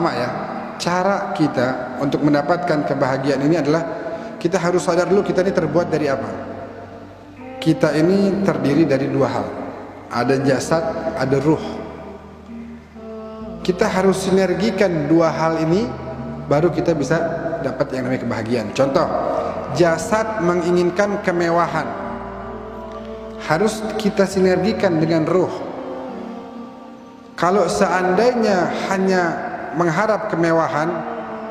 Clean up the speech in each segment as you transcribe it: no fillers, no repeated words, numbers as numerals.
pertama ya, cara kita untuk mendapatkan kebahagiaan ini adalah kita harus sadar dulu kita ini terbuat dari apa. Kita ini terdiri dari dua hal, ada jasad, ada ruh. Kita harus sinergikan dua hal ini, baru kita bisa dapat yang namanya kebahagiaan. Contoh, jasad menginginkan kemewahan, harus kita sinergikan dengan ruh. Kalau seandainya hanya mengharap kemewahan,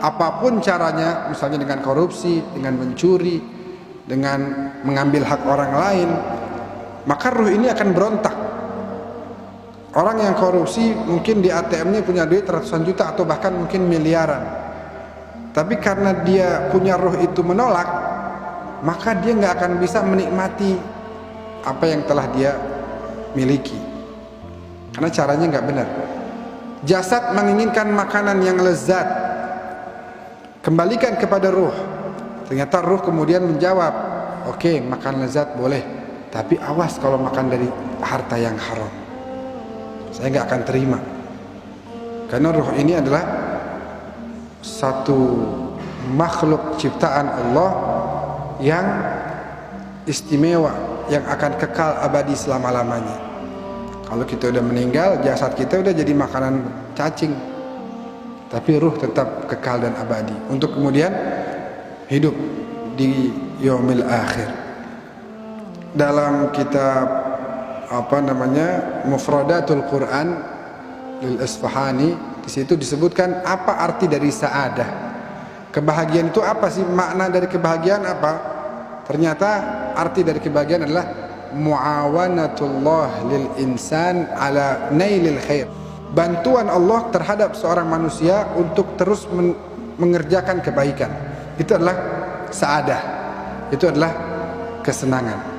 apapun caranya, misalnya dengan korupsi, dengan mencuri, dengan mengambil hak orang lain, maka ruh ini akan berontak. Orang yang korupsi mungkin di ATM-nya punya duit ratusan juta atau bahkan mungkin miliaran, tapi karena dia punya ruh itu menolak, maka dia nggak akan bisa menikmati apa yang telah dia miliki, karena caranya nggak benar. Jasad menginginkan makanan yang lezat, kembalikan kepada ruh. Ternyata ruh kemudian menjawab, oke, makan lezat boleh, tapi awas kalau makan dari harta yang haram, saya nggak akan terima. Karena ruh ini adalah satu makhluk ciptaan Allah yang istimewa, yang akan kekal abadi selama-lamanya. Kalau kita udah meninggal, jasad kita udah jadi makanan cacing, tapi ruh tetap kekal dan abadi untuk kemudian hidup di yaumil akhir. Dalam kitab Mufradatul Quran lil Isfahani, di situ disebutkan apa arti dari sa'adah. Kebahagiaan itu apa sih? Makna dari kebahagiaan apa? Ternyata arti dari kebahagiaan adalah muawanatullah lil insan ala nailil khair. Bantuan Allah terhadap seorang manusia untuk terus mengerjakan kebaikan. Itu adalah sa'adah. Itu adalah kesenangan.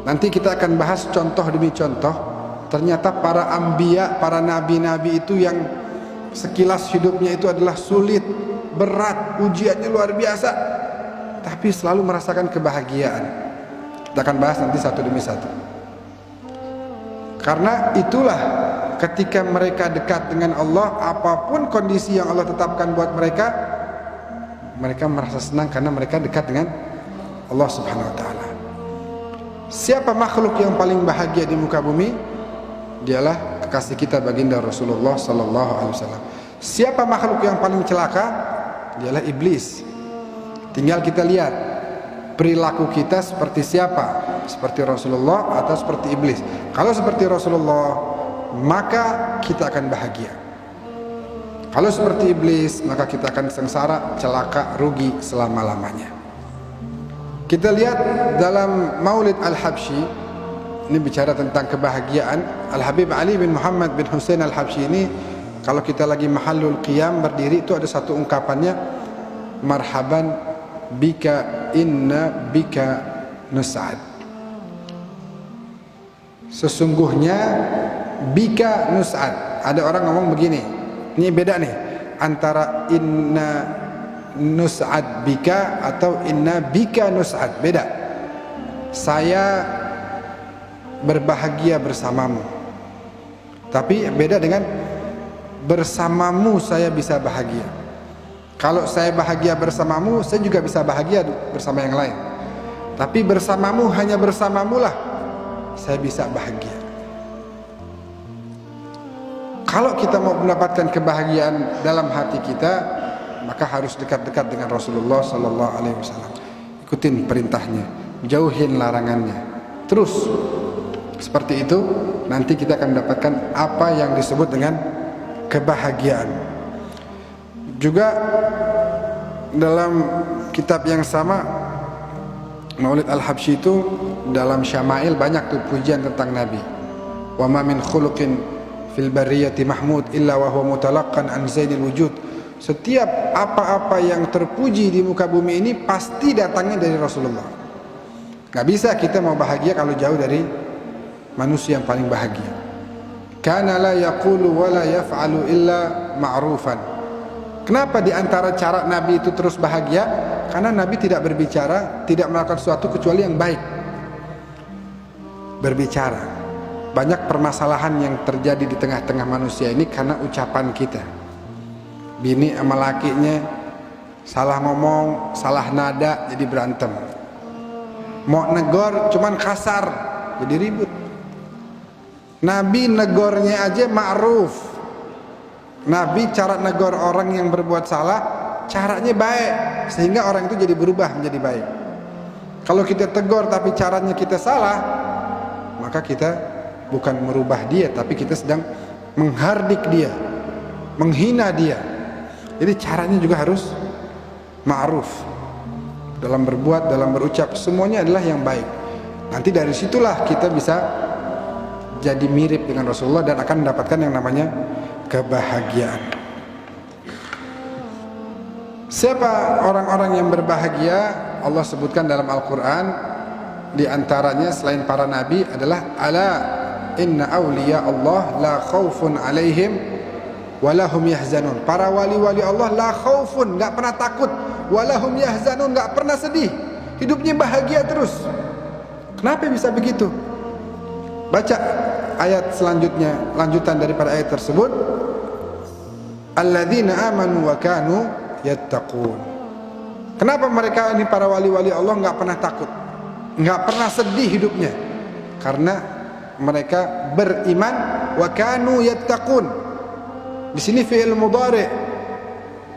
Nanti kita akan bahas contoh demi contoh. Ternyata para anbiya, para nabi-nabi itu yang sekilas hidupnya itu adalah sulit, berat, ujiannya luar biasa, tapi selalu merasakan kebahagiaan. Kita akan bahas nanti satu demi satu. Karena itulah ketika mereka dekat dengan Allah, apapun kondisi yang Allah tetapkan buat mereka, mereka merasa senang karena mereka dekat dengan Allah Subhanahu wa taala. Siapa makhluk yang paling bahagia di muka bumi? Dialah kekasih kita baginda Rasulullah sallallahu alaihi wasallam. Siapa makhluk yang paling celaka? Dialah iblis. Tinggal kita lihat perilaku kita seperti siapa, seperti Rasulullah atau seperti iblis. Kalau seperti Rasulullah, maka kita akan bahagia. Kalau seperti iblis, maka kita akan sengsara, celaka, rugi selama-lamanya. Kita lihat dalam Maulid Al-Habsyi, ini bicara tentang kebahagiaan. Al-Habib Ali bin Muhammad bin Hussein Al-Habsyi ini, kalau kita lagi mahallul qiyam berdiri, itu ada satu ungkapannya, marhaban bika inna bika nus'ad. Sesungguhnya bika nus'ad. Ada orang ngomong begini, ini beda nih antara inna nus'ad bika atau inna bika nus'ad. Beda. Saya berbahagia bersamamu, tapi beda dengan bersamamu saya bisa bahagia. Kalau saya bahagia bersamamu, saya juga bisa bahagia bersama yang lain. Tapi bersamamu, hanya bersamamu lah saya bisa bahagia. Kalau kita mau mendapatkan kebahagiaan dalam hati kita, maka harus dekat-dekat dengan Rasulullah sallallahu alaihi wasallam. Ikutin perintahnya, jauhin larangannya. Terus seperti itu, nanti kita akan mendapatkan apa yang disebut dengan kebahagiaan. Juga dalam kitab yang sama, Maulid Al-Habsyi itu dalam Syama'il banyak tuh pujian tentang Nabi. Wa ma min khuluqin fil bariyati mahmud illa wa huwa mutalaqqan an zainil wujud. Setiap apa-apa yang terpuji di muka bumi ini pasti datangnya dari Rasulullah. Gak bisa kita mau bahagia kalau jauh dari manusia yang paling bahagia. Kana la yaqulu wa la yaf'alu illa ma'rufan. Kenapa di antara cara Nabi itu terus bahagia? Karena Nabi tidak berbicara, tidak melakukan sesuatu kecuali yang baik. Berbicara. Banyak permasalahan yang terjadi di tengah-tengah manusia ini karena ucapan kita. bini sama lakinya salah ngomong, salah nada jadi berantem. Mau negor cuman kasar jadi ribut. Nabi negornya aja ma'ruf. Nabi cara negor orang yang berbuat salah caranya baik sehingga orang itu jadi berubah menjadi baik. Kalau kita tegur tapi caranya kita salah, maka kita bukan merubah dia, tapi kita sedang menghardik dia, menghina dia. Jadi caranya juga harus ma'ruf. Dalam berbuat, dalam berucap, semuanya adalah yang baik. Nanti dari situlah kita bisa jadi mirip dengan Rasulullah dan akan mendapatkan yang namanya kebahagiaan. Siapa orang-orang yang berbahagia? Allah sebutkan dalam Al-Quran, di antaranya selain para nabi adalah ala inna awliya Allah la khawfun alaihim walahum yahzanun. Para wali-wali Allah la khawfun, gak pernah takut, walahum yahzanun, gak pernah sedih, hidupnya bahagia terus. Kenapa bisa begitu? Baca ayat selanjutnya, lanjutan daripada ayat tersebut. Alladzina amanu wa kanu yattaqun. Kenapa mereka ini para wali-wali Allah nggak pernah takut, nggak pernah sedih hidupnya? Karena mereka beriman. Wa kanu yattaqun. Di sini fi'il mudhari,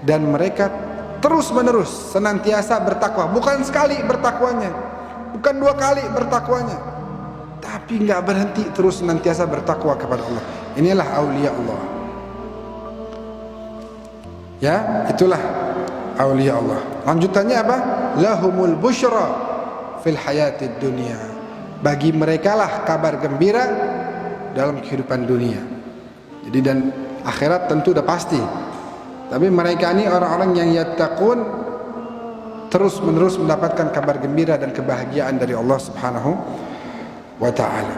dan mereka terus menerus senantiasa bertakwa. Bukan sekali bertakwanya, bukan 2 kali bertakwanya, tapi nggak berhenti, terus senantiasa bertakwa kepada Allah. Inilah aulia Allah. Ya, itulah aulia Allah. Lanjutannya apa? Lahumul busyra fil hayatid dunya. Bagi mereka lah kabar gembira dalam kehidupan dunia. Jadi dan akhirat tentu udah pasti. Tapi mereka ini orang-orang yang yattaqun, terus menerus mendapatkan kabar gembira dan kebahagiaan dari Allah Subhanahu wa ta'ala.